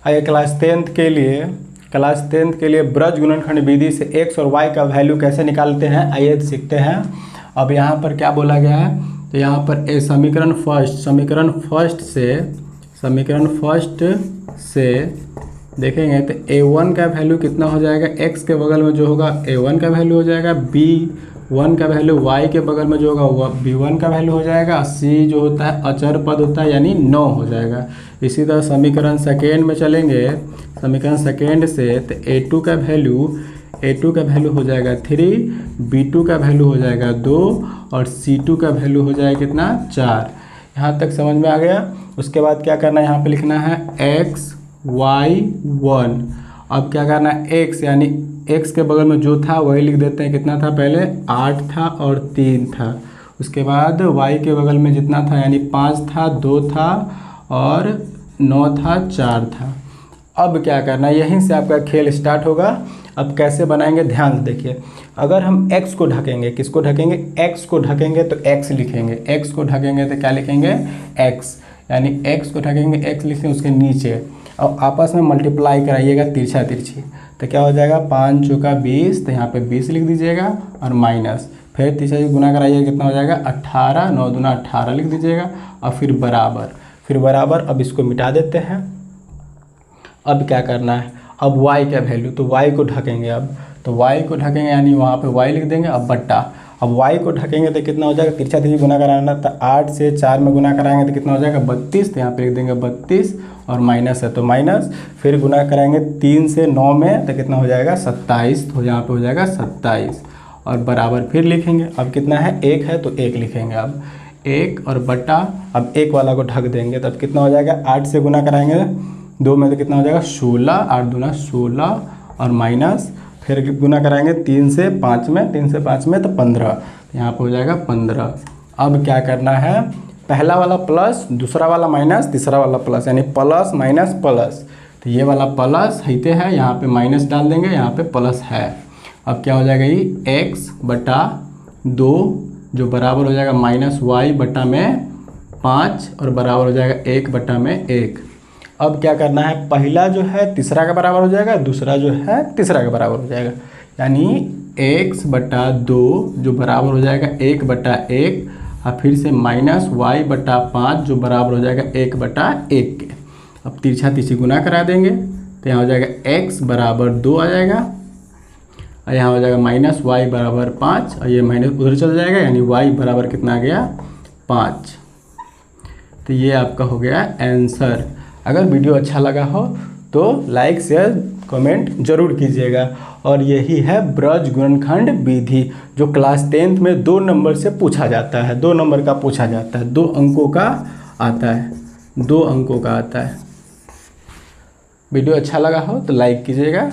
आइए class tenth के लिए ब्रज गुणनखंड विधि से x और y का वैल्यू कैसे निकालते हैं आइए सीखते हैं। अब यहाँ पर क्या बोला गया है, तो यहाँ पर समीकरण फर्स्ट से देखेंगे तो a1 का वैल्यू कितना हो जाएगा, x के बगल में जो होगा a1 का वैल्यू हो जाएगा, b1 का वैल्यू y के बगल में जो होगा वह b1 का वैल्यू हो जाएगा, c जो होता है अचर पद होता है यानी 9 हो जाएगा। इसी तरह समीकरण सेकेंड में चलेंगे, समीकरण सेकेंड से तो a2 का वैल्यू हो जाएगा 3, b2 का वैल्यू हो जाएगा 2 और c2 का वैल्यू हो जाएगा कितना 4। यहाँ तक समझ में आ गया। उसके बाद क्या करना है, यहाँ पे लिखना है x y1। अब क्या करना है, x यानी x के बगल में जो था वही लिख देते हैं, कितना था पहले 8 था और 3 था। उसके बाद y के बगल में जितना था यानी 5 था, 2 था और 9 था, 4 था। अब क्या करना है, यहीं से आपका खेल स्टार्ट होगा। अब कैसे बनाएंगे ध्यान से देखिए। अगर हम x को ढकेंगे, किसको ढकेंगे, x को ढकेंगे तो x लिखेंगे, x को ढकेंगे तो क्या लिखेंगे x, यानी x को ढकेंगे x लिखेंगे उसके नीचे और आपस में मल्टीप्लाई कराइएगा तिरछा तिरछी, तो क्या हो जाएगा 5 चौका 20, तो यहाँ पे 20 लिख दीजिएगा और माइनस, फिर तिरछा गुना कराइएगा कितना हो जाएगा 18, 9 दूना 18 लिख दीजिएगा और फिर बराबर। अब इसको मिटा देते हैं। अब क्या करना है, अब y का वैल्यू, तो y को ढकेंगे, अब तो y को ढकेंगे यानी वहाँ पे y लिख देंगे। अब बट्टा, अब y को ढकेंगे तो कितना हो जाएगा, तिरछा तिरछी गुना कराना, तो 8 से 4 में गुना कराएंगे तो कितना हो जाएगा 32, तो यहाँ पे लिख देंगे 32 और माइनस है तो माइनस, फिर गुना कराएंगे 3 से 9 में तो कितना हो जाएगा 27, तो यहाँ पे हो जाएगा 27 और बराबर फिर लिखेंगे। अब कितना है 1 है तो 1 लिखेंगे, अब 1 और बट्टा, अब 1 वाला को ढक देंगे तब कितना हो जाएगा 8 से गुना कराएंगे 2 में तो कितना हो जाएगा 16, 8 दूना 16 और माइनस, फिर गुना कराएंगे 3 से 5 में तो 15, तो यहाँ पे हो जाएगा 15। अब क्या करना है, पहला वाला प्लस, दूसरा वाला माइनस, तीसरा वाला प्लस, यानी प्लस माइनस प्लस, तो ये वाला प्लस हैते है, यहाँ पे माइनस डाल देंगे, यहाँ पे प्लस है। अब क्या हो जाएगा ये x बटा 2 जो बराबर हो जाएगा माइनस y बटा में 5 और बराबर हो जाएगा 1 बटा में 1। अब क्या करना है, पहला जो है तीसरा का बराबर हो जाएगा, दूसरा जो है तीसरा का बराबर हो जाएगा, यानी x बटा 2 जो बराबर हो जाएगा 1 बटा 1 और फिर से माइनस y बटा 5 जो बराबर हो जाएगा 1 बटा 1 के। अब तिरछा तिरछी गुना करा देंगे तो यहाँ हो जाएगा x बराबर 2 आ जाएगा और यहाँ हो जाएगा माइनस y बराबर 5 और ये माइनस उधर चल जाएगा, यानी y बराबर कितना आ गया 5। तो ये आपका हो गया आंसर। अगर वीडियो अच्छा लगा हो तो लाइक शेयर कमेंट जरूर कीजिएगा। और यही है ब्रज गुणनखंड विधि जो क्लास 10th में 2 नंबर से पूछा जाता है, 2 नंबर का पूछा जाता है, 2 अंकों का आता है, 2 अंकों का आता है। वीडियो अच्छा लगा हो तो लाइक कीजिएगा।